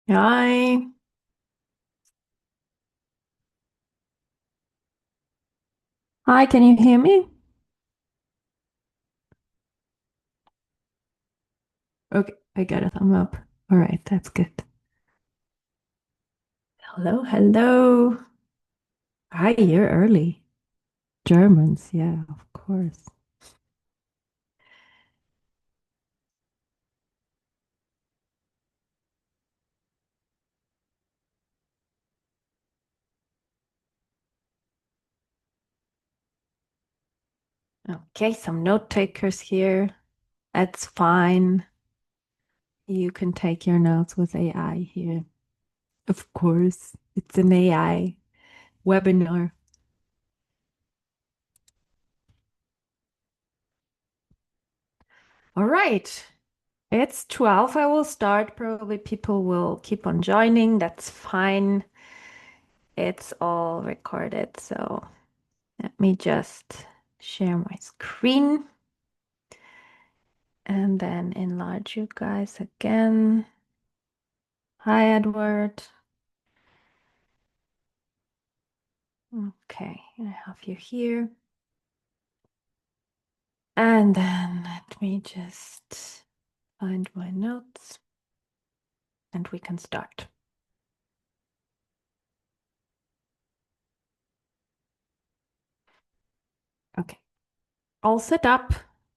Hi. Hi, can you hear me? Okay, I got a thumb up. All right, that's good. Hello, hello. Hi, you're early. Germans, yeah, of course. Okay, some note takers here. That's fine. You can take your notes with AI here. Of course, it's an AI webinar. All right, it's 12. I will start. Probably people will keep on joining. That's fine. It's all recorded, so let me just share my screen and then enlarge you guys again. Hi, Edward. Okay, I have you here. And then let me just find my notes and we can start. Okay, all set up.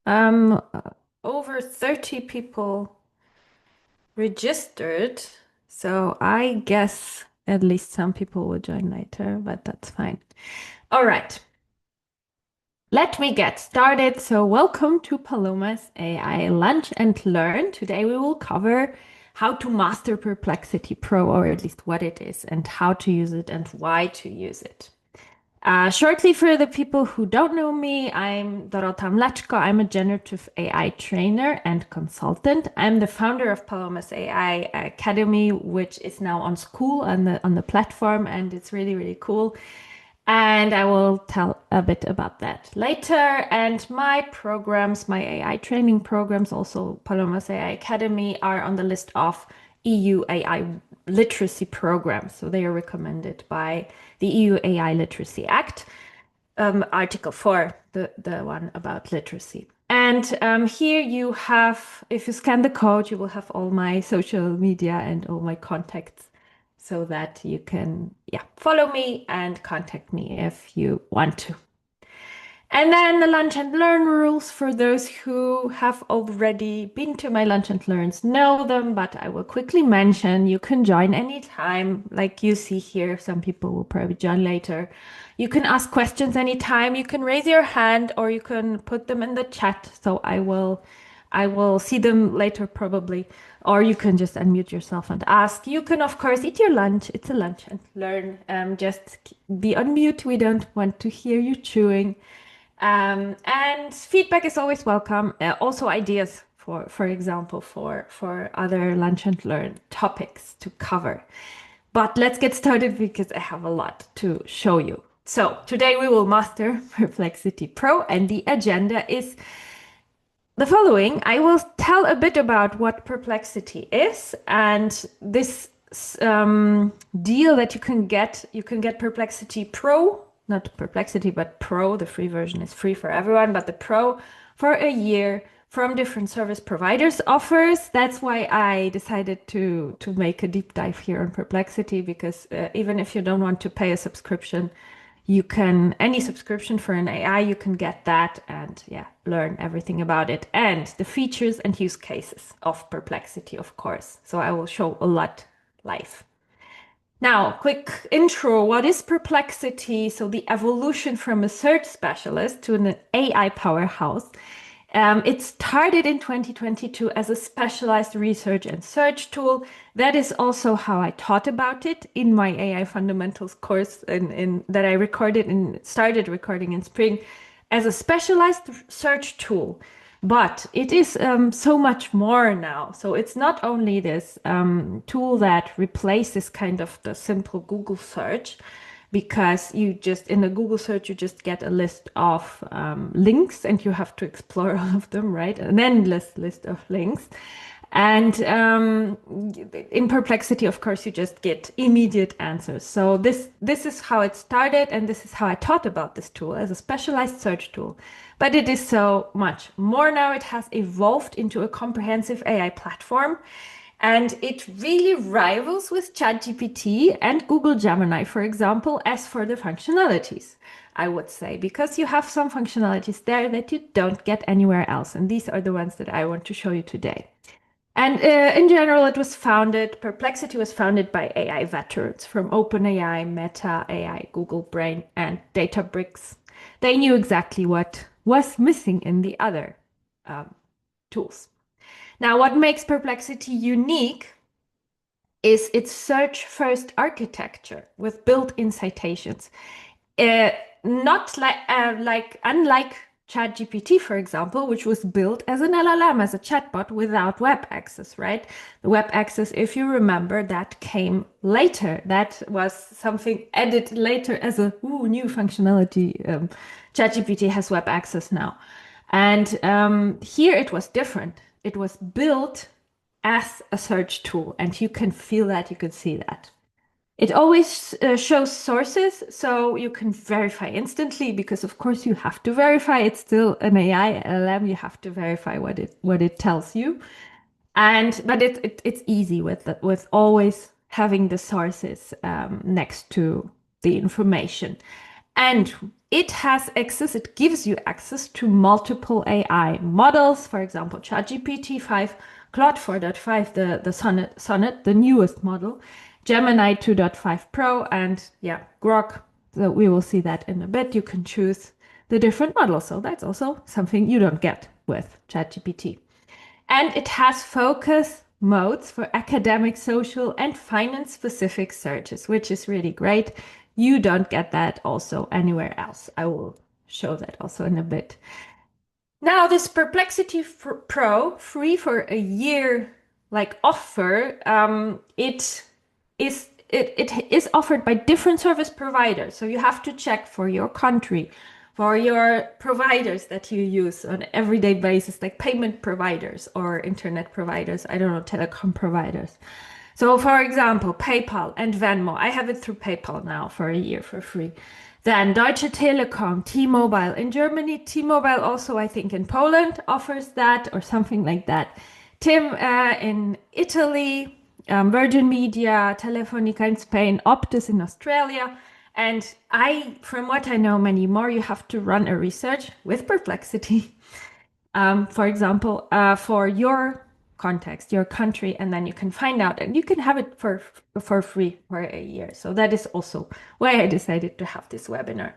Over 30 people registered. So I guess at least some people will join later, but that's fine. All right. Let me get started. So, welcome to Paloma's AI Lunch and Learn. Today we will cover how to master Perplexity Pro, or at least what it is, and how to use it and why to use it. Shortly, for the people who don't know me, I'm Dorota Mleczko. I'm a generative AI trainer and consultant. I'm the founder of Paloma's AI Academy, which is now on school on the platform, and it's really, really cool. And I will tell a bit about that later. And my programs, my AI training programs, also Paloma's AI Academy, are on the list of EU AI literacy programs. So they are recommended by the EU AI Literacy Act, Article 4, the one about literacy. And here you have, if you scan the code, you will have all my social media and all my contacts so that you can, yeah, follow me and contact me if you want to. And then the lunch and learn rules for those who have already been to my lunch and learns know them, but I will quickly mention you can join anytime, like you see here. Some people will probably join later. You can ask questions anytime. You can raise your hand or you can put them in the chat. So I will see them later probably. Or you can just unmute yourself and ask. You can, of course, eat your lunch. It's a lunch and learn. Just be on mute. We don't want to hear you chewing. And feedback is always welcome. Also ideas for example, for other lunch and learn topics to cover. But let's get started because I have a lot to show you. So today we will master Perplexity Pro, and the agenda is the following. I will tell a bit about what Perplexity is and this deal that you can get Perplexity Pro, not Perplexity, but Pro. The free version is free for everyone, but the Pro for a year from different service providers offers. That's why I decided to make a deep dive here on Perplexity, because even if you don't want to pay a subscription, you can, any subscription for an AI, you can get that and yeah, learn everything about it and the features and use cases of Perplexity, of course. So I will show a lot live. Now, quick intro. What is Perplexity? So the evolution from a search specialist to an AI powerhouse. It started in 2022 as a specialized research and search tool. That is also how I taught about it in my AI fundamentals course that I recorded and started recording in spring, as a specialized search tool. But it is so much more now. So it's not only this tool that replaces kind of the simple Google search, because you just, in a Google search, you just get a list of links and you have to explore all of them, right? An endless list of links. And in Perplexity, of course, you just get immediate answers. So this is how it started, and this is how I thought about this tool as a specialized search tool. But it is so much more now. It has evolved into a comprehensive AI platform, and it really rivals with ChatGPT and Google Gemini, for example, as for the functionalities, I would say, because you have some functionalities there that you don't get anywhere else. And these are the ones that I want to show you today. And in general, Perplexity was founded by AI veterans from OpenAI, Meta AI, Google Brain, and Databricks. They knew exactly what was missing in the other tools. Now, what makes Perplexity unique is its search-first architecture with built-in citations. Uh, not unlike ChatGPT, for example, which was built as an LLM, as a chatbot without web access, right? The web access, if you remember, that came later. That was something added later as a new functionality. ChatGPT has web access now. And here it was different. It was built as a search tool, and you can feel that, you can see that. It always shows sources, so you can verify instantly, because of course you have to verify. It's still an AI LLM. You have to verify what it tells you, but it's easy with always having the sources next to the information. And it has access, it gives you access to multiple AI models, for example, ChatGPT 5, Claude 4.5, the Sonnet, the newest model, Gemini 2.5 Pro, and yeah, Grok. So we will see that in a bit. You can choose the different models. So that's also something you don't get with ChatGPT. And it has focus modes for academic, social, and finance specific searches, which is really great. You don't get that also anywhere else. I will show that also in a bit. Now, this Perplexity Pro, free for a year, offer, it is offered by different service providers. So you have to check for your country, for your providers that you use on an everyday basis, like payment providers or internet providers, I don't know, telecom providers. So for example, PayPal and Venmo, I have it through PayPal now for a year for free. Then Deutsche Telekom, T-Mobile in Germany, T-Mobile also, I think in Poland offers that or something like that. TIM in Italy, Virgin Media, Telefonica in Spain, Optus in Australia. And from what I know, many more, you have to run a research with Perplexity, for example, for your context, your country, and then you can find out, and you can have it for free for a year. So that is also why I decided to have this webinar.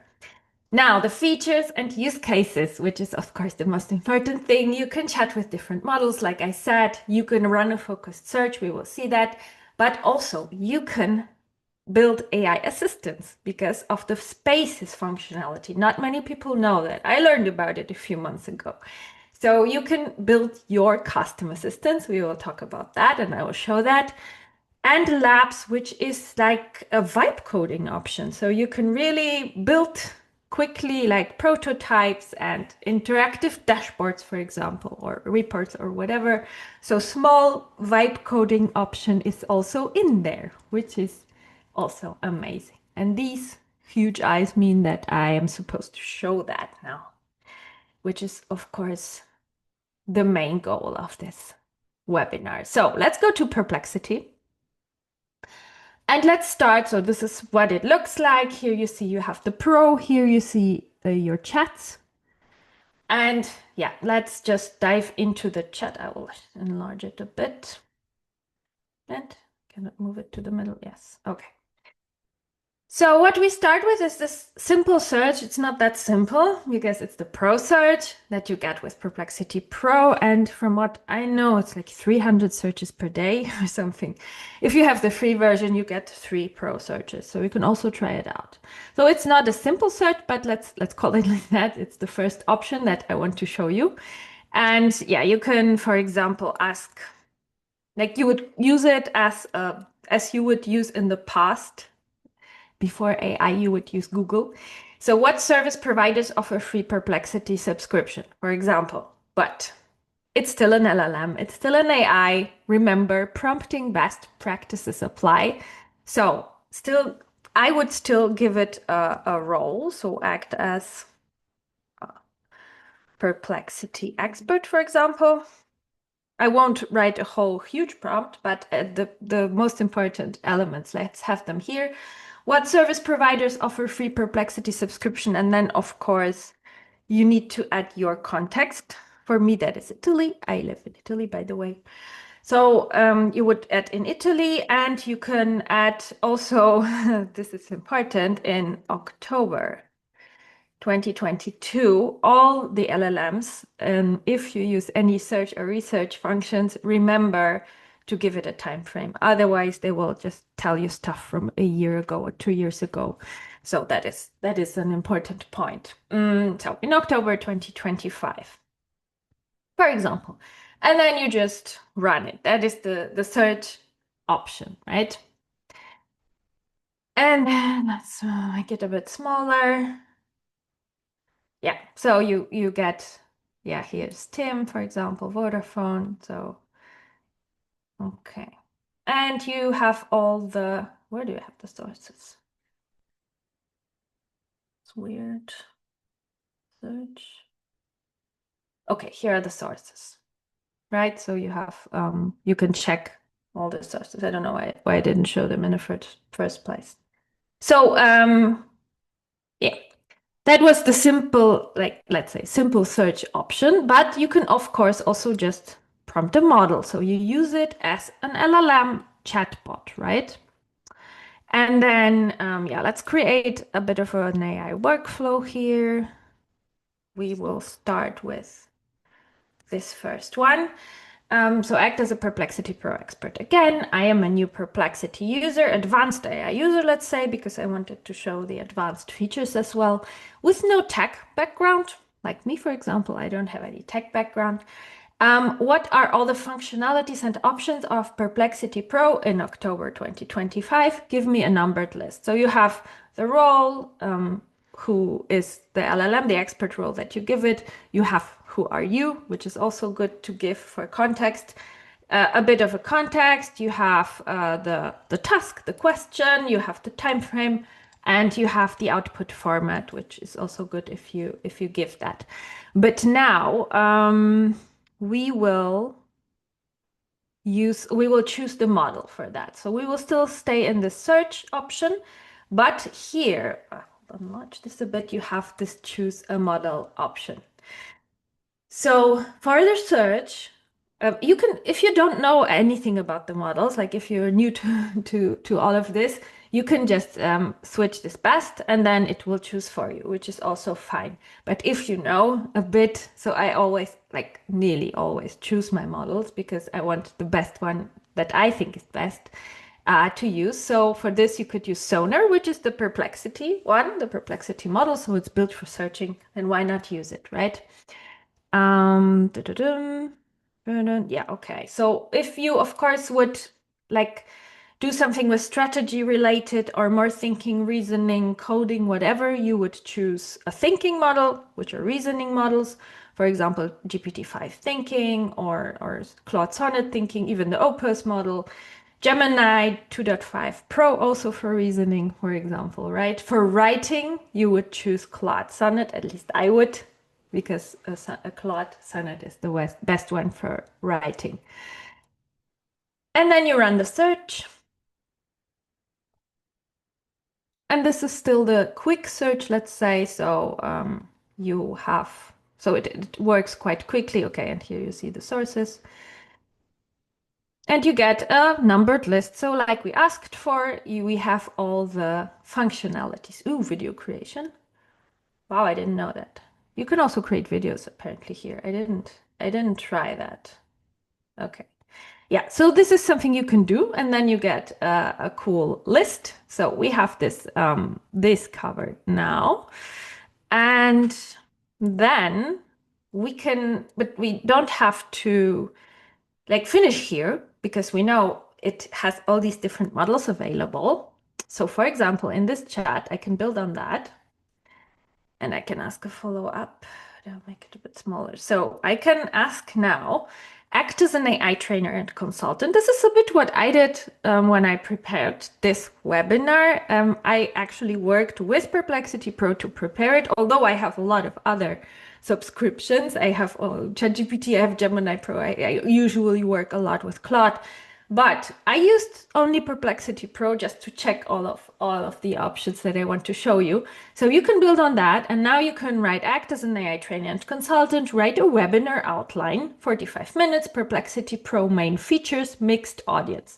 Now, the features and use cases, which is of course the most important thing. You can chat with different models, like I said. You can run a focused search, we will see that. But also you can build AI assistants because of the Spaces functionality. Not many people know that. I learned about it a few months ago. So you can build your custom assistants. We will talk about that and I will show that. And labs, which is like a vibe coding option. So you can really build quickly like prototypes and interactive dashboards, for example, or reports or whatever. So small vibe coding option is also in there, which is also amazing. And these huge eyes mean that I am supposed to show that now, which is of course the main goal of this webinar. So let's go to Perplexity. And let's start. So this is what it looks like. Here you see you have the Pro. Here you see your chats. And yeah, let's just dive into the chat. I will enlarge it a bit. And can I move it to the middle? Yes. Okay. So what we start with is this simple search. It's not that simple because it's the Pro search that you get with Perplexity Pro. And from what I know, it's like 300 searches per day or something. If you have the free version, you get 3 Pro searches. So you can also try it out. So it's not a simple search, but let's call it like that. It's the first option that I want to show you. And yeah, you can, for example, ask, like you would use it as you would use in the past. Before AI, you would use Google. So what service providers offer free Perplexity subscription, for example? But it's still an LLM, it's still an AI. Remember, prompting best practices apply. So, still, I would still give it a role, so act as perplexity expert, for example. I won't write a whole huge prompt, but the most important elements, let's have them here. What service providers offer free Perplexity subscription? And then, of course, you need to add your context. For me, that is Italy. I live in Italy, by the way. So you would add in Italy, and you can add also, this is important, in October 2022, all the LLMs, if you use any search or research functions, remember to give it a time frame. Otherwise, they will just tell you stuff from a year ago or 2 years ago. So that is an important point. So in October 2025, for example, and then you just run it. That is the search option, right? And then let's make it a bit smaller. Yeah, so you get, yeah, here's Tim, for example, Vodafone. So, okay. And you have all the, where do you have the sources? It's weird. Search. Okay, here are the sources, right? So you have, you can check all the sources. I don't know why I didn't show them in the first place. So, yeah, that was the simple, like, let's say, simple search option, but you can, of course, also just prompt a model. So you use it as an LLM chatbot, right? And then, yeah, let's create a bit of an AI workflow here. We will start with this first one. So act as a Perplexity Pro expert. Again, I am a new Perplexity user, advanced AI user, let's say, because I wanted to show the advanced features as well, with no tech background. Like me, for example, I don't have any tech background. What are all the functionalities and options of Perplexity Pro in October 2025? Give me a numbered list. So you have the role, who is the LLM, the expert role that you give it. You have who are you, which is also good to give for context. A bit of a context. You have the task, the question. You have the time frame, and you have the output format, which is also good if you give that. But now we will choose the model for that. So we will still stay in the search option, but here, I'll enlarge this a bit, you have this choose a model option. So for the search, you can, if you don't know anything about the models, like if you're new to all of this, you can just switch this best and then it will choose for you, which is also fine. But if you know a bit, so I always, like nearly always choose my models because I want the best one that I think is best to use. So for this, you could use Sonar, which is the Perplexity one, the Perplexity model. So it's built for searching, and why not use it, right? Yeah, okay. So if you, of course, would like do something with strategy related or more thinking, reasoning, coding, whatever, you would choose a thinking model, which are reasoning models. For example, GPT-5 thinking or Claude Sonnet thinking, even the Opus model. Gemini 2.5 Pro also for reasoning, for example, right? For writing, you would choose Claude Sonnet, at least I would, because a Claude Sonnet is the best one for writing. And then you run the search. And this is still the quick search, let's say. So you have, so it works quite quickly. Okay, and here you see the sources. And you get a numbered list. So like we asked for, we have all the functionalities. Ooh, video creation. Wow, I didn't know that. You can also create videos apparently here. I didn't try that. Okay. Yeah, so this is something you can do, and then you get a cool list. So we have this covered now. And then we can, but we don't have to like finish here because we know it has all these different models available. So for example, in this chat, I can build on that and I can ask a follow-up. I'll make it a bit smaller. So I can ask now, act as an AI trainer and consultant. This is a bit what I did when I prepared this webinar. I actually worked with Perplexity Pro to prepare it, although I have a lot of other subscriptions. I have ChatGPT, I have Gemini Pro. I usually work a lot with Claude. But I used only Perplexity Pro just to check all of the options that I want to show you. So you can build on that, and now you can write act as an AI trainer and consultant, write a webinar outline, 45 minutes, Perplexity Pro main features, mixed audience.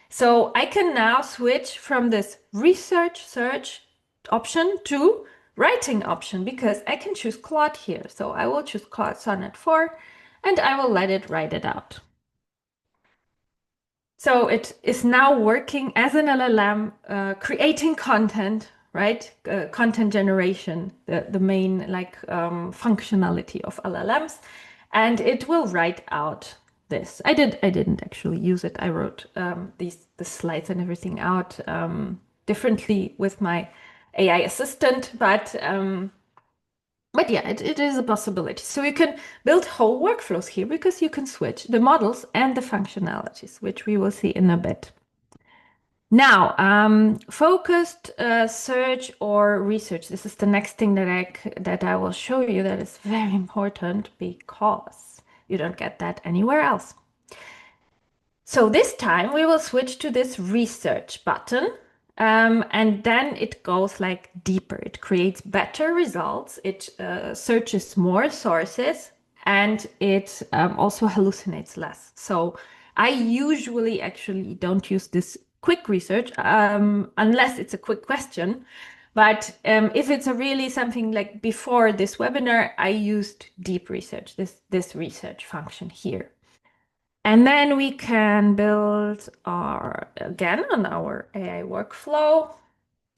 So I can now switch from this research search option to writing option because I can choose Claude here. So I will choose Claude Sonnet 4 and I will let it write it out. So it is now working as an LLM, creating content, right? Content generation, the main functionality of LLMs, and it will write out this. I didn't actually use it. I wrote the slides and everything out differently with my AI assistant, but yeah, it is a possibility. So you can build whole workflows here because you can switch the models and the functionalities, which we will see in a bit. Now, focused search or research. This is the next thing that I will show you that is very important because you don't get that anywhere else. So this time we will switch to this research button. And then it goes like deeper. It creates better results. It searches more sources and it also hallucinates less. So I usually actually don't use this quick research unless it's a quick question. But if it's a really something like before this webinar, I used deep research, this research function here. And then we can build again on our AI workflow.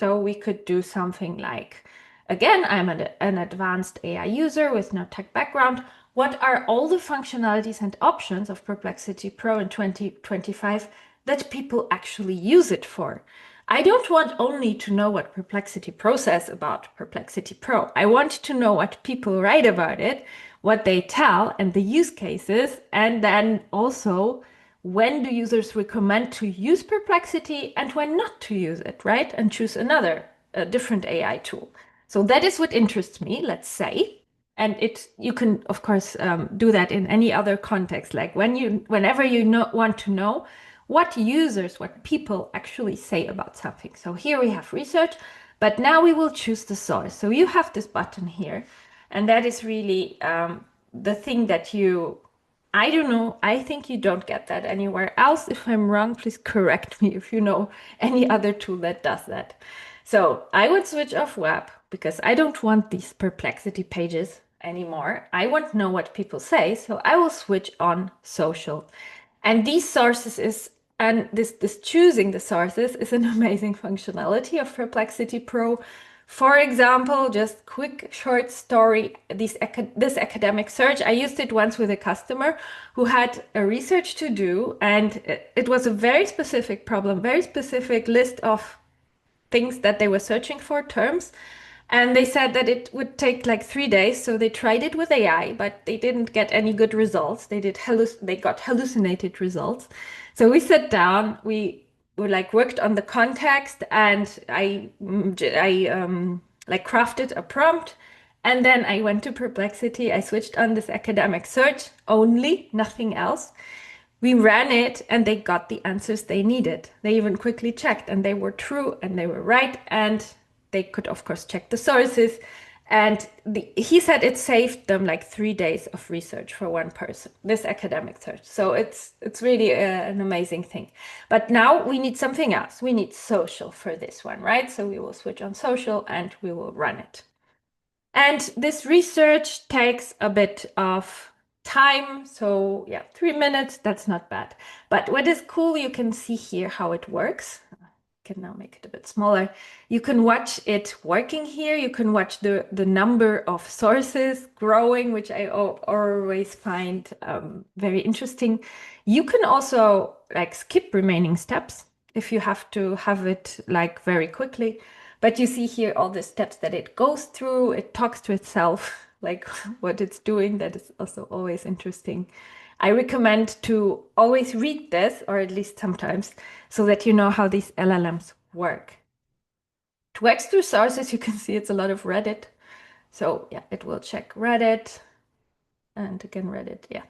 So we could do something like, again, I'm an advanced AI user with no tech background. What are all the functionalities and options of Perplexity Pro in 2025 that people actually use it for? I don't want only to know what Perplexity Pro says about Perplexity Pro. I want to know what people write about it, what they tell, and the use cases, and then also when do users recommend to use Perplexity and when not to use it, right? And choose a different AI tool. So that is what interests me, let's say. And you can, of course, do that in any other context, like whenever you want to know what people actually say about something. So here we have research, but now we will choose the source. So you have this button here, and that is really the thing that I don't know, I think you don't get that anywhere else. If I'm wrong, please correct me if you know any other tool that does that. So I would switch off web because I don't want these perplexity pages anymore. I want to know what people say, so I will switch on social. And these sources and this choosing the sources is an amazing functionality of Perplexity Pro. For example, just quick short story, this academic search. I used it once with a customer who had a research to do, and it was a very specific problem, very specific list of things that they were searching for, terms. And they said that it would take like 3 days. So they tried it with AI, but they didn't get any good results. They got hallucinated results. So we sat down, we worked on the context, and I crafted a prompt. And then I went to Perplexity. I switched on this academic search only, nothing else. We ran it and they got the answers they needed. They even quickly checked and they were true and they were right. And they could, of course, check the sources. And he said it saved them like 3 days of research for one person, this academic search. So it's really an amazing thing. But now we need something else. We need social for this one, right? So we will switch on social and we will run it. And this research takes a bit of time. So yeah, 3 minutes, that's not bad. But what is cool, you can see here how it works. I can now make it a bit smaller. You can watch it working here. You can watch the number of sources growing, which I always find very interesting. You can also like skip remaining steps if you have to have it like very quickly. But you see here all the steps that it goes through. It talks to itself like what it's doing. That is also always interesting. I recommend to always read this, or at least sometimes, so that you know how these LLMs work. To X through sources, you can see it's a lot of Reddit. So yeah, it will check Reddit and again Reddit. Yeah.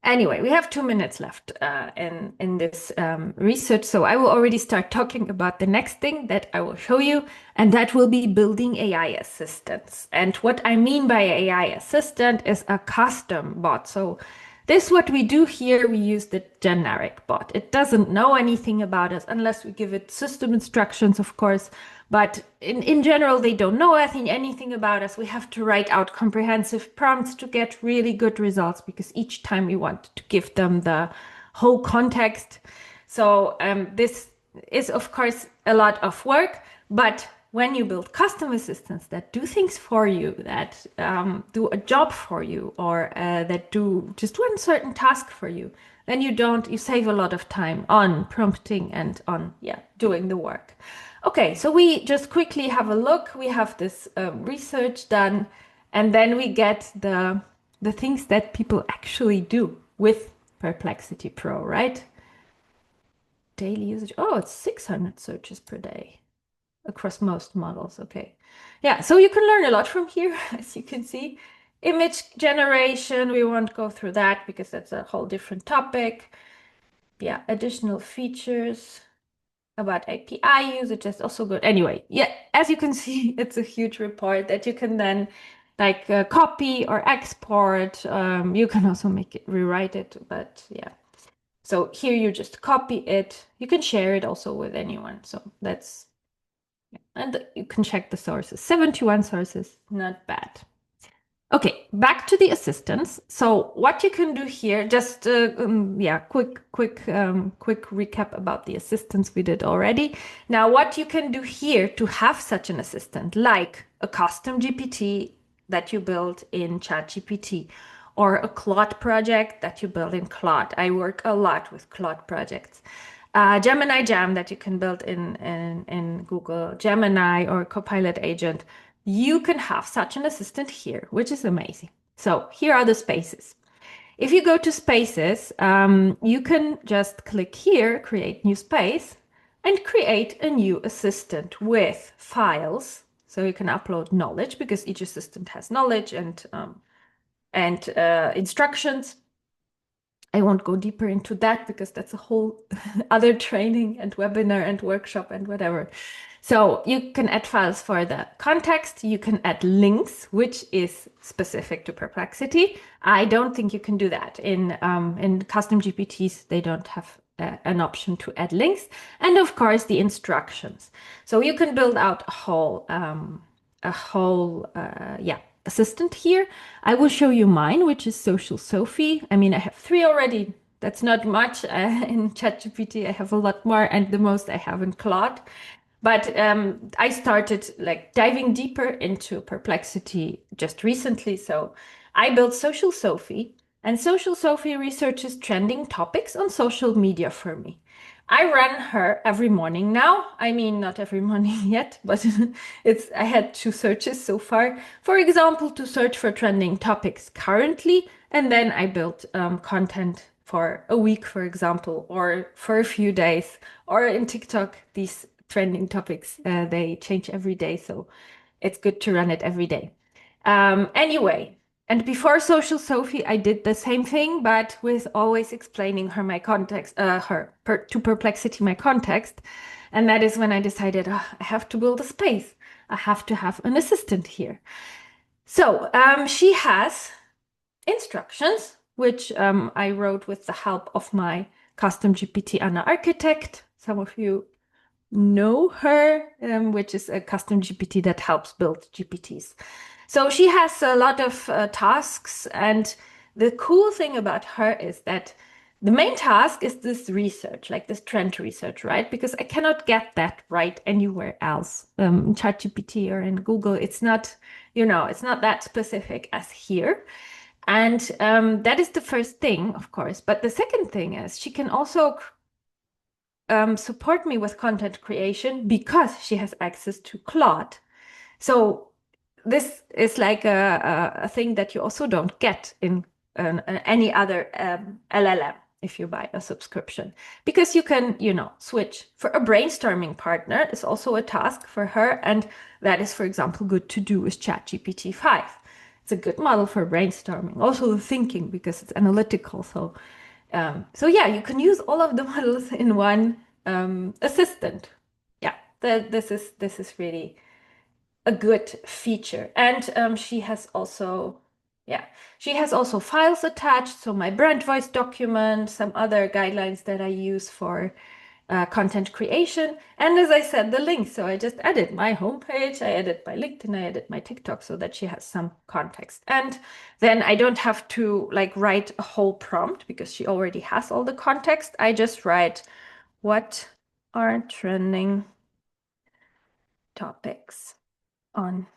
Anyway, we have 2 minutes left in this research, so I will already start talking about the next thing that I will show you, and that will be building AI assistants. And what I mean by AI assistant is a custom bot. So this what we do here, we use the generic bot. It doesn't know anything about us unless we give it system instructions, of course. But in general, they don't know anything about us. We have to write out comprehensive prompts to get really good results because each time we want to give them the whole context. So this is, of course, a lot of work. But when you build custom assistants that do things for you, that do a job for you, or that do just one certain task for you, then you save a lot of time on prompting and on, doing the work. Okay, so we just quickly have a look. We have this research done, and then we get the things that people actually do with Perplexity Pro, right? Daily usage. Oh, it's 600 searches per day across most models. Okay. Yeah, so you can learn a lot from here, as you can see. Image generation, we won't go through that because that's a whole different topic. Yeah, additional features about API usage is also good. Anyway, yeah, as you can see, it's a huge report that you can then like copy or export. You can also make it, rewrite it, but yeah. So here you just copy it. You can share it also with anyone. So that's, and you can check the sources. 71 sources, not bad. Okay, back to the assistants. So what you can do here, just quick recap about the assistants we did already. Now, what you can do here to have such an assistant, like a custom GPT that you build in ChatGPT, or a Claude project that you build in Claude. I work a lot with Claude projects. Gemini Jam that you can build in Google Gemini or Copilot agent. You can have such an assistant here, which is amazing. So here are the spaces. If you go to spaces, you can just click here, create new space, and create a new assistant with files. So you can upload knowledge because each assistant has knowledge and instructions. I won't go deeper into that because that's a whole other training and webinar and workshop and whatever. So you can add files for the context. You can add links, which is specific to Perplexity. I don't think you can do that in custom GPTs. They don't have an option to add links, and of course the instructions. So you can build out a whole assistant here. I will show you mine, which is Social Sophie. I mean, I have 3 already. That's not much. In ChatGPT, I have a lot more, and the most I have in Claude. But I started like diving deeper into Perplexity just recently. So I built Social Sophie, and Social Sophie researches trending topics on social media for me. I run her every morning now. I mean, not every morning yet, but I had 2 searches so far. For example, to search for trending topics currently, and then I built content for a week, for example, or for a few days, or in TikTok, these trending topics, they change every day, so it's good to run it every day. Anyway, and before Social Sophie, I did the same thing, but with always explaining her my context, to Perplexity my context. And that is when I decided, I have to build a space. I have to have an assistant here. So she has instructions, which I wrote with the help of my custom GPT Anna architect. Some of you know her, which is a custom GPT that helps build GPTs. So she has a lot of tasks, and the cool thing about her is that the main task is this research, like this trend research, right? Because I cannot get that right anywhere else. In ChatGPT or in Google, it's not, it's not that specific as here. And that is the first thing, of course. But the second thing is she can also support me with content creation because she has access to Claude. So this is like a thing that you also don't get in any other LLM if you buy a subscription, because you can, switch. For a brainstorming partner is also a task for her, and that is, for example, good to do with ChatGPT 5. It's a good model for brainstorming, also the thinking, because it's analytical. So yeah, you can use all of the models in one assistant. Yeah, this is really a good feature. And yeah, she has also files attached. So my brand voice document, some other guidelines that I use for content creation. And as I said, the links. So I just added my homepage, I added my LinkedIn, I added my TikTok so that she has some context. And then I don't have to like write a whole prompt because she already has all the context. I just write, what are trending topics on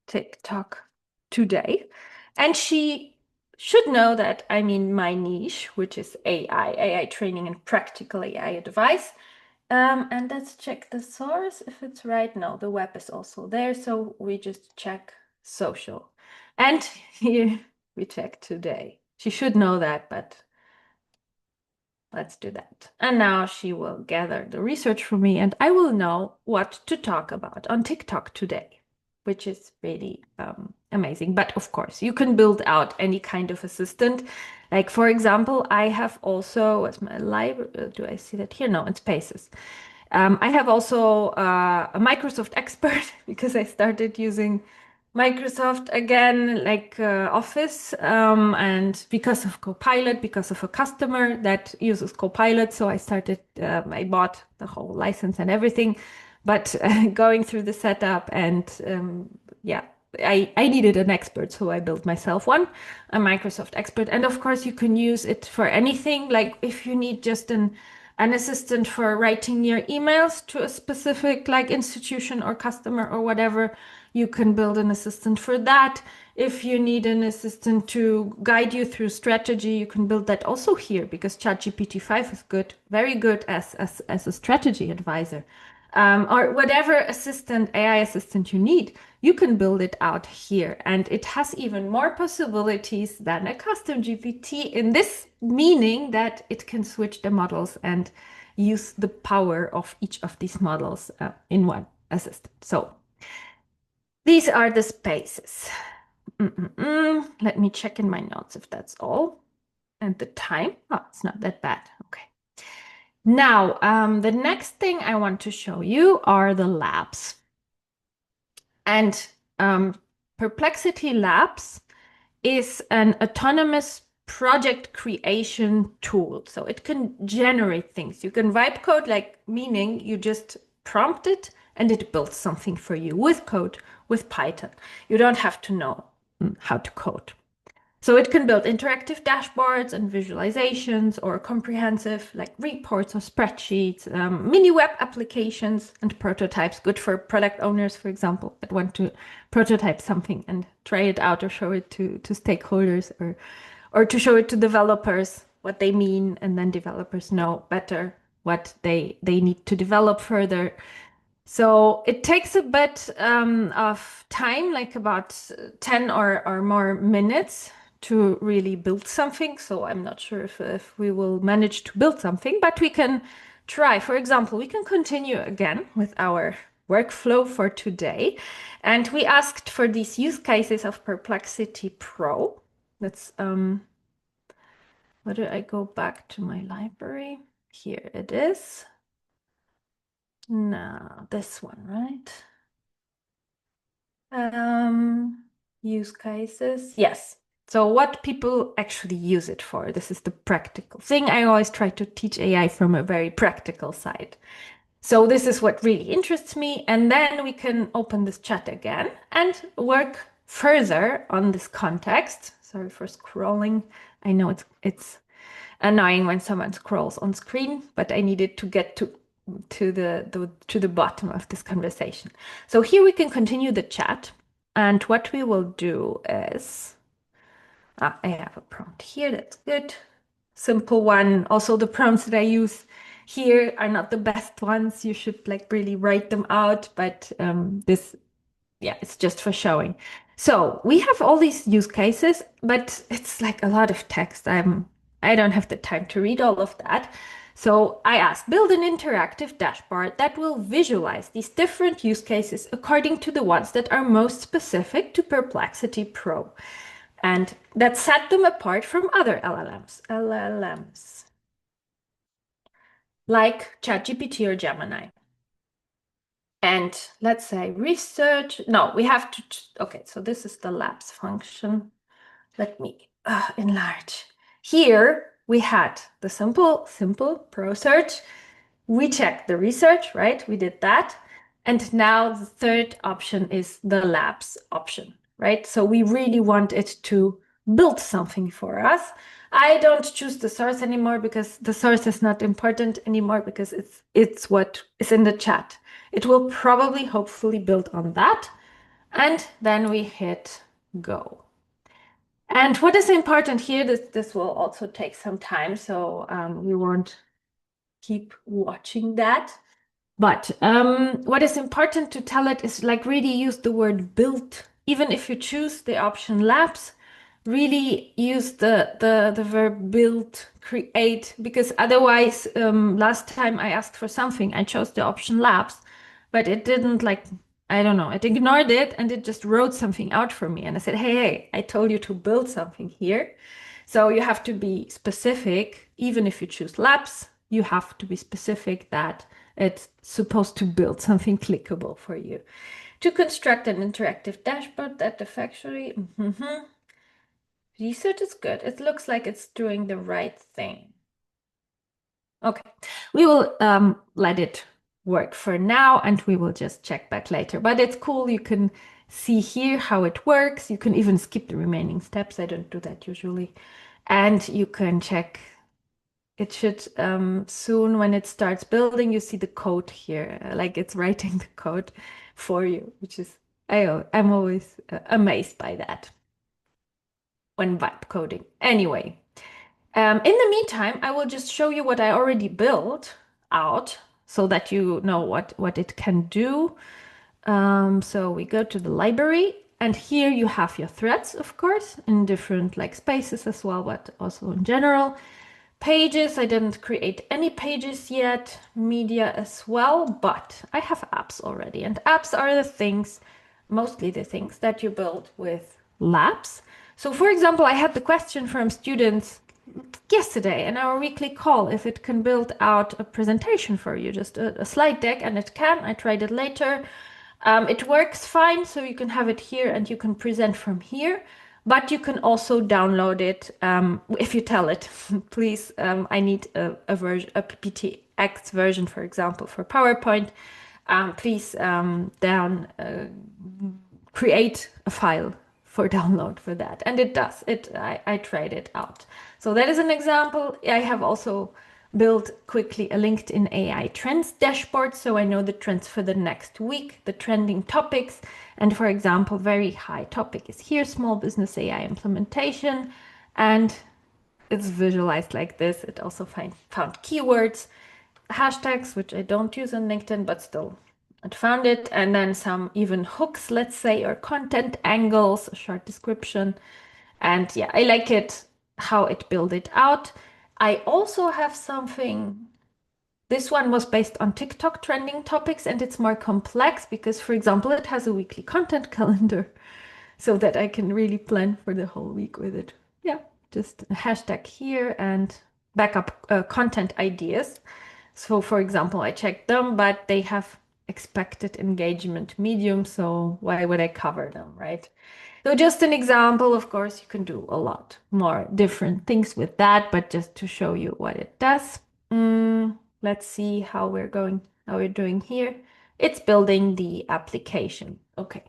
TikTok today? And she should know that I mean my niche, which is AI training and practical AI advice. And let's check the source if it's right. No, the web is also there. So we just check social. And here we check today. She should know that, but let's do that. And now she will gather the research for me, and I will know what to talk about on TikTok today, which is really amazing. But of course, you can build out any kind of assistant. Like, for example, I have also, what's my library? Do I see that here? No, it's Spaces. I have also a Microsoft expert because I started using Microsoft again, like Office, and because of Copilot, because of a customer that uses Copilot, so I bought the whole license and everything. But going through the setup and yeah, I needed an expert, so I built myself one, a Microsoft expert. And of course, you can use it for anything. Like if you need just an assistant for writing your emails to a specific like institution or customer or whatever, you can build an assistant for that. If you need an assistant to guide you through strategy, you can build that also here, because ChatGPT 5 is good, very good as a strategy advisor. Or whatever AI assistant you need, you can build it out here. And it has even more possibilities than a custom GPT, in this meaning that it can switch the models and use the power of each of these models in one assistant. So these are the spaces. Let me check in my notes if that's all. And the time. Oh, it's not that bad. Okay. Now, the next thing I want to show you are the labs. And Perplexity Labs is an autonomous project creation tool. So it can generate things. You can vibe code, like meaning you just prompt it and it builds something for you with code, with Python. You don't have to know how to code. So it can build interactive dashboards and visualizations, or comprehensive like reports or spreadsheets, mini web applications and prototypes, good for product owners, for example, that want to prototype something and try it out or show it to stakeholders, or to show it to developers what they mean, and then developers know better what they need to develop further. So it takes a bit of time, like about 10 or more minutes to really build something. So I'm not sure if we will manage to build something, but we can try. For example, we can continue again with our workflow for today. And we asked for these use cases of Perplexity Pro. Let's, whether I go back to my library? Here it is. No, this one, right? Use cases. Yes. So what people actually use it for, this is the practical thing. I always try to teach AI from a very practical side. So this is what really interests me. And then we can open this chat again and work further on this context. Sorry for scrolling. I know it's annoying when someone scrolls on screen, but I needed to get to the bottom of this conversation. So here we can continue the chat. And what we will do is, I have a prompt here, that's good. Simple one. Also, the prompts that I use here are not the best ones. You should like really write them out, but this Yeah, it's just for showing. So we have all these use cases, but it's like a lot of text. I don't have the time to read all of that. So I asked, build an interactive dashboard that will visualize these different use cases according to the ones that are most specific to Perplexity Pro. And that set them apart from other LLMs like ChatGPT or Gemini. And let's say research. No, we have to. Okay, so this is the labs function. Let me enlarge. Here we had the simple pro search. We checked the research, right? We did that. And now the third option is the labs option, right? So we really want it to build something for us. I don't choose the source anymore because the source is not important anymore because it's what is in the chat. It will probably hopefully build on that. And then we hit go. And what is important here, this will also take some time, so we won't keep watching that. But what is important to tell it is like really use the word build. Even if you choose the option labs, really use the verb build, create, because otherwise, last time I asked for something, I chose the option labs, but it didn't like, I don't know, it ignored it and it just wrote something out for me. And I said, hey, I told you to build something here. So you have to be specific, even if you choose labs, you have to be specific that it's supposed to build something clickable for you. To construct an interactive dashboard that the factory research is good. It looks like it's doing the right thing. Okay, we will let it work for now and we will just check back later. But it's cool. You can see here how it works. You can even skip the remaining steps. I don't do that usually. And you can check. It should soon, when it starts building, you see the code here, like it's writing the code for you, which is, I'm always amazed by that when vibe coding. Anyway, in the meantime, I will just show you what I already built out so that you know what it can do. So we go to the library and here you have your threads, of course, in different like spaces as well, but also in general. Pages, I didn't create any pages yet. Media as well, but I have apps already. And apps are the things, mostly the things that you build with labs. So for example, I had the question from students yesterday in our weekly call if it can build out a presentation for you, just a slide deck, and it can. I tried it later. It works fine, so you can have it here and you can present from here, but you can also download it if you tell it, please, I need a version, a PPTX version, for example, for PowerPoint. Please create a file for download for that. And it does. I tried it out. So that is an example. I have also built quickly a LinkedIn AI trends dashboard. So I know the trends for the next week, the trending topics. And for example, very high topic is here, small business AI implementation. And it's visualized like this. It also found keywords, hashtags, which I don't use on LinkedIn, but still it found it. And then some even hooks, let's say, or content angles, a short description. And yeah, I like it, how it built it out. I also have something, this one was based on TikTok trending topics and it's more complex because, for example, it has a weekly content calendar so that I can really plan for the whole week with it. Yeah, just a hashtag here and backup content ideas. So for example, I checked them, but they have expected engagement medium, so why would I cover them, right? So just an example, of course, you can do a lot more different things with that, but just to show you what it does. Let's see how we're doing here. It's building the application. Okay.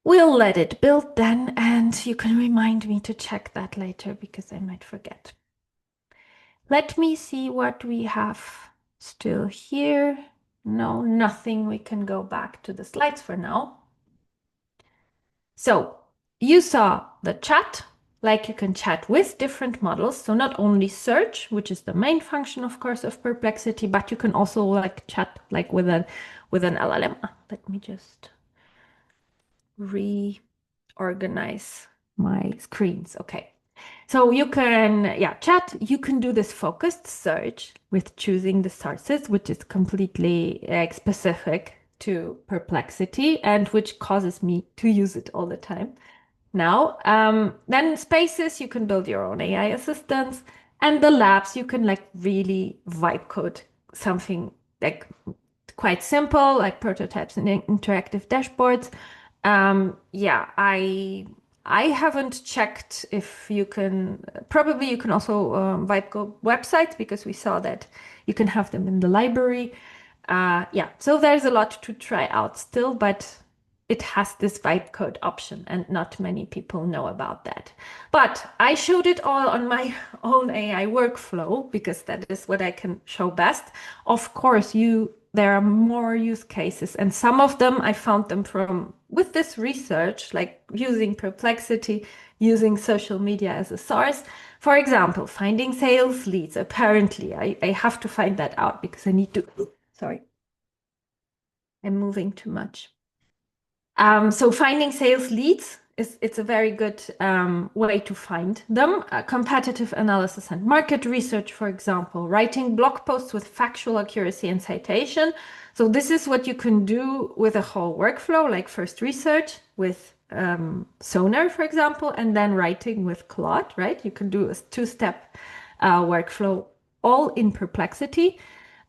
We'll let it build then, and you can remind me to check that later because I might forget. Let me see what we have still here. No, nothing. We can go back to the slides for now. So you saw the chat, like you can chat with different models. So not only search, which is the main function, of course, of Perplexity, but you can also like chat like with an LLM. Let me just reorganize my screens. Okay. So you can, yeah, chat, you can do this focused search with choosing the sources, which is completely specific to Perplexity and which causes me to use it all the time now. Then spaces, you can build your own AI assistants, and the labs, you can like really vibe code something like quite simple, like prototypes and interactive dashboards. Yeah, I haven't checked if you can. Probably you can also vibe code websites because we saw that you can have them in the library. Yeah, so there's a lot to try out still, but it has this vibe code option, and not many people know about that. But I showed it all on my own AI workflow because that is what I can show best. Of course, there are more use cases, and some of them I found them from with this research, like using Perplexity, using social media as a source. For example, finding sales leads. Apparently, I have to find that out because I need to. Sorry, I'm moving too much. So finding sales leads it's a very good way to find them. Competitive analysis and market research, for example, writing blog posts with factual accuracy and citation. So this is what you can do with a whole workflow, like first research with Sonnet, for example, and then writing with Claude, right? You can do a two-step workflow all in Perplexity.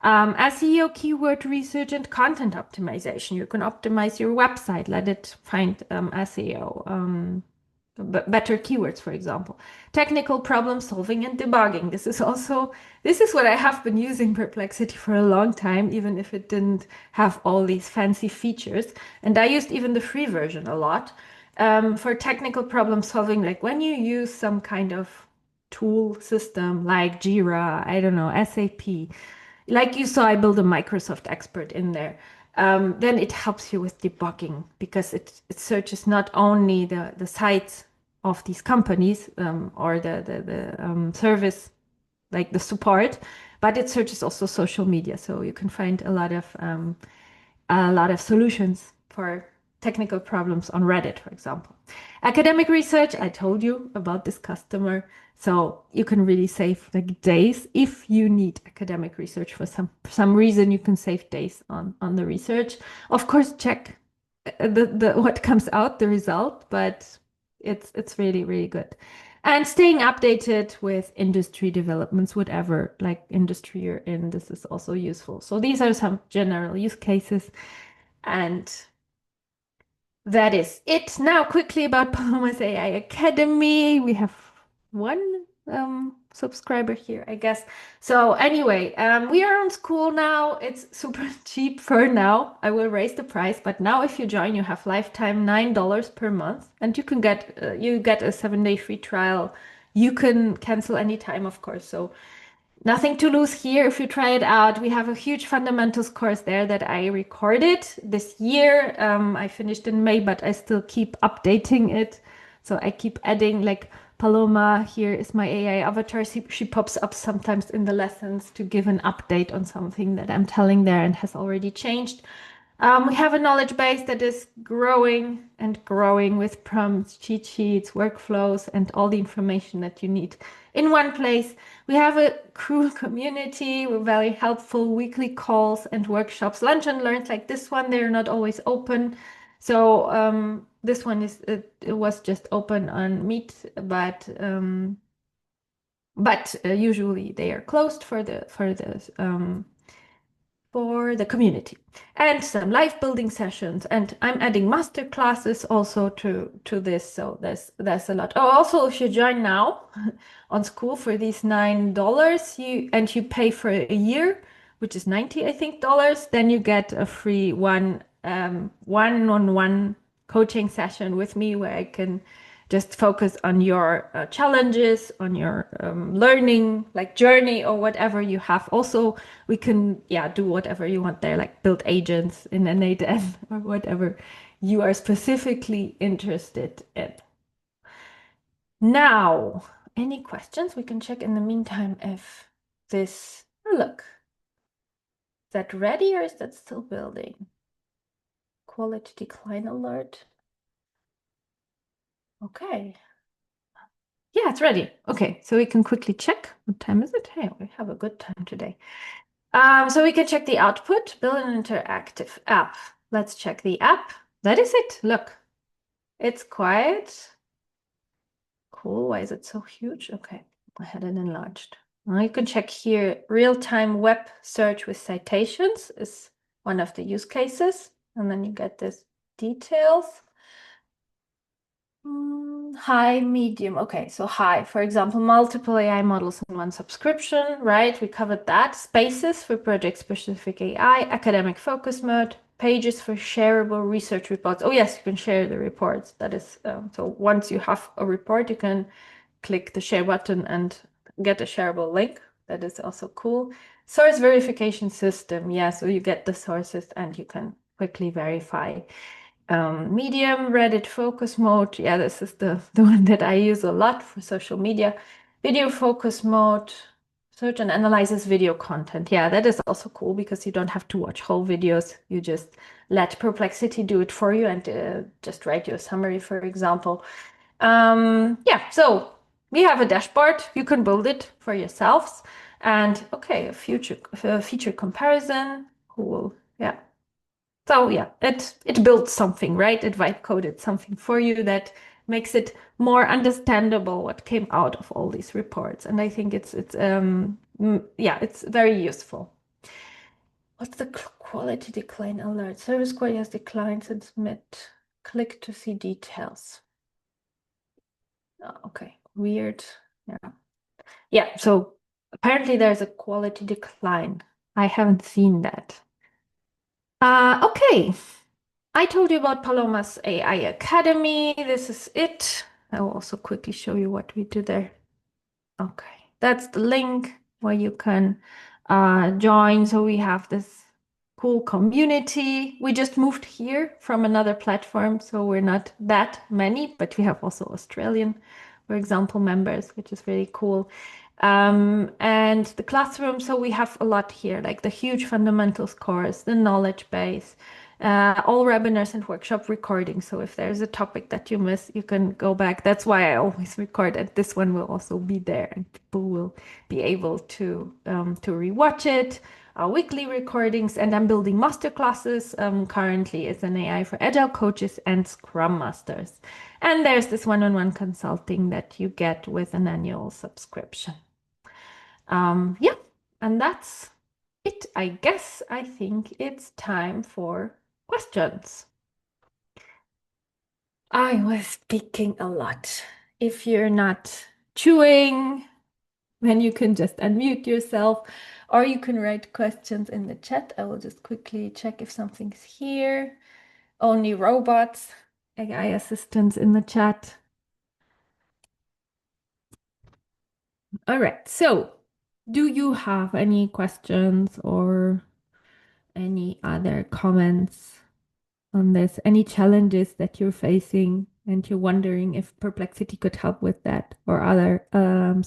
SEO, keyword research, and content optimization. You can optimize your website, let it find SEO, better keywords, for example. Technical problem solving and debugging. This is what I have been using Perplexity for a long time, even if it didn't have all these fancy features. And I used even the free version a lot for technical problem solving, like when you use some kind of tool system like Jira, I don't know, SAP. Like you saw, I built a Microsoft expert in there. Then it helps you with debugging because it searches not only the sites of these companies or the service, like the support, but it searches also social media. So you can find a lot of solutions for technical problems on Reddit, for example. Academic research, I told you about this customer. So you can really save like days if you need academic research for some reason. You can save days on the research. Of course, check the what comes out, the result, but it's really good. And staying updated with industry developments, whatever like industry you're in, this is also useful. So these are some general use cases, and that is it. Now, quickly about Paloma's AI Academy. We have one subscriber here, I guess. So anyway, we are on school now. It's super cheap for now. I will raise the price, but now if you join, you have lifetime $9 per month, and you get a 7-day free trial. You can cancel anytime, of course. So nothing to lose here if you try it out. We have a huge fundamentals course there that I recorded this year. I finished in May, but I still keep updating it. So I keep adding, like Paloma, here is my AI avatar. She pops up sometimes in the lessons to give an update on something that I'm telling there and has already changed. We have a knowledge base that is growing and growing with prompts, cheat sheets, workflows, and all the information that you need in one place. We have a cool community with very helpful weekly calls and workshops. Lunch and learns like this one, they're not always open. So this one it was just open on Meet, but usually they are closed for the community, and some live building sessions, and I'm adding master classes also to this, so there's a lot. Oh, also if you join now on school for these $9, you pay for a year, which is 90, I think, dollars, then you get a free one-on-one coaching session with me where I can just focus on your challenges, on your learning like journey or whatever you have. Also, we can do whatever you want there, like build agents in N8N or whatever you are specifically interested in. Now, any questions? We can check in the meantime if this, oh, look, is that ready or is that still building? Quality decline alert. Okay. Yeah, it's ready. Okay, so we can quickly check. What time is it? Hey, we have a good time today. So we can check the output, build an interactive app. Let's check the app. That is it. Look, it's quite cool. Why is it so huge? Okay, I had it enlarged. Now you can check here, real-time web search with citations is one of the use cases. And then you get this details. High, medium. Okay, so high, for example, multiple AI models in one subscription, right? We covered that. Spaces for project-specific AI, academic focus mode, pages for shareable research reports. Oh yes, you can share the reports. That is, so once you have a report, you can click the share button and get a shareable link. That is also cool. Source verification system. Yeah, so you get the sources and you can quickly verify. Medium, Reddit focus mode. Yeah, this is the one that I use a lot for social media. Video focus mode, search and analyzes video content. Yeah, that is also cool because you don't have to watch whole videos. You just let Perplexity do it for you and just write you a summary, for example. Yeah, so we have a dashboard. You can build it for yourselves. And okay, a feature comparison. Cool. Yeah. So yeah, it built something, right? It vibe coded something for you that makes it more understandable what came out of all these reports. And I think yeah, it's very useful. What's the quality decline alert? Service quality has declined since mid. Click to see details. Oh, okay, weird. Yeah. Yeah, so apparently there's a quality decline. I haven't seen that. Okay. I told you about Paloma's AI Academy. This is it. I will also quickly show you what we do there. Okay, that's the link where you can join. So we have this cool community. We just moved here from another platform, so we're not that many, but we have also Australian, for example, members, which is really cool. And the classroom, so we have a lot here, like the huge fundamentals course, the knowledge base, all webinars and workshop recordings. So if there's a topic that you miss, you can go back. That's why I always record, and this one will also be there, and people will be able to rewatch it. Our weekly recordings, and I'm building master classes. Currently, it's an AI for agile coaches and scrum masters. And there's this one-on-one consulting that you get with an annual subscription. Yeah, and that's it. I guess I think it's time for questions. I was speaking a lot. If you're not chewing, then you can just unmute yourself or you can write questions in the chat. I will just quickly check if something's here. Only robots, AI assistants in the chat. All right, so do you have any questions or any other comments on this? Any challenges that you're facing and you're wondering if Perplexity could help with that or other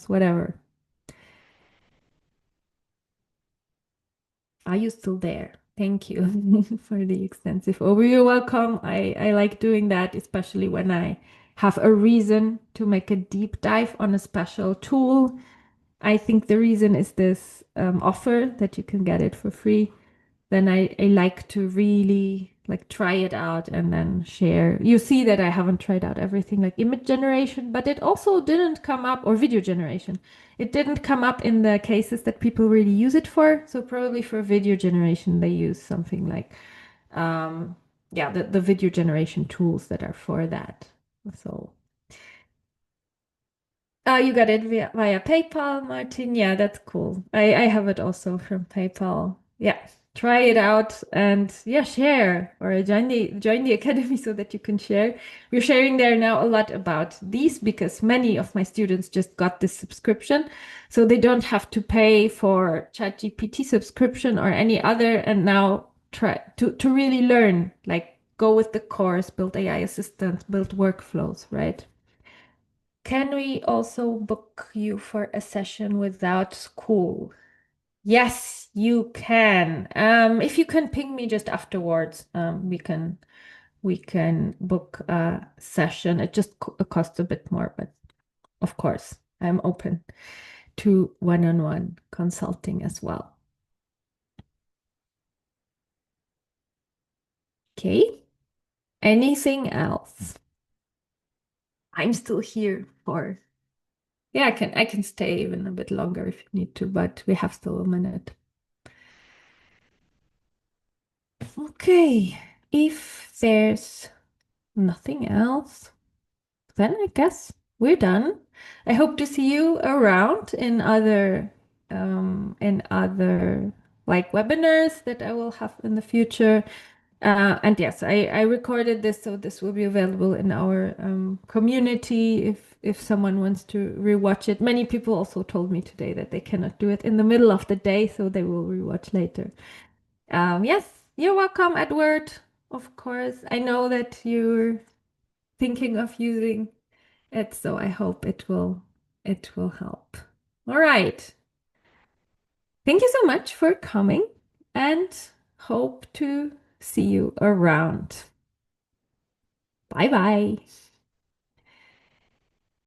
whatever? Are you still there? Thank you for the extensive overview. You're welcome. I like doing that, especially when I have a reason to make a deep dive on a special tool. I think the reason is this offer that you can get it for free. Then I like to really like try it out and then share. You see that I haven't tried out everything like image generation, but it also didn't come up, or video generation. It didn't come up in the cases that people really use it for. So probably for video generation, they use something like, yeah, the video generation tools that are for that. So you got it via PayPal, Martin. Yeah, that's cool. I have it also from PayPal. Yeah, try it out and yeah, share or join the academy so that you can share. We're sharing there now a lot about these because many of my students just got this subscription, so they don't have to pay for ChatGPT subscription or any other, and now try to really learn, like go with the course, build AI assistants, build workflows, right? Can we also book you for a session without school? Yes, you can. If you can ping me just afterwards, we can book a session. It just costs a bit more, but of course, I'm open to one-on-one consulting as well. Okay. Anything else? I'm still here for, yeah, I can stay even a bit longer if you need to, but we have still a minute. Okay. If there's nothing else, then I guess we're done. I hope to see you around in other like webinars that I will have in the future. And yes, I recorded this, so this will be available in our community if someone wants to rewatch it. Many people also told me today that they cannot do it in the middle of the day, so they will rewatch later. Yes, you're welcome, Edward. Of course, I know that you're thinking of using it, so I hope it will help. All right. Thank you so much for coming and hope to see you around. Bye bye.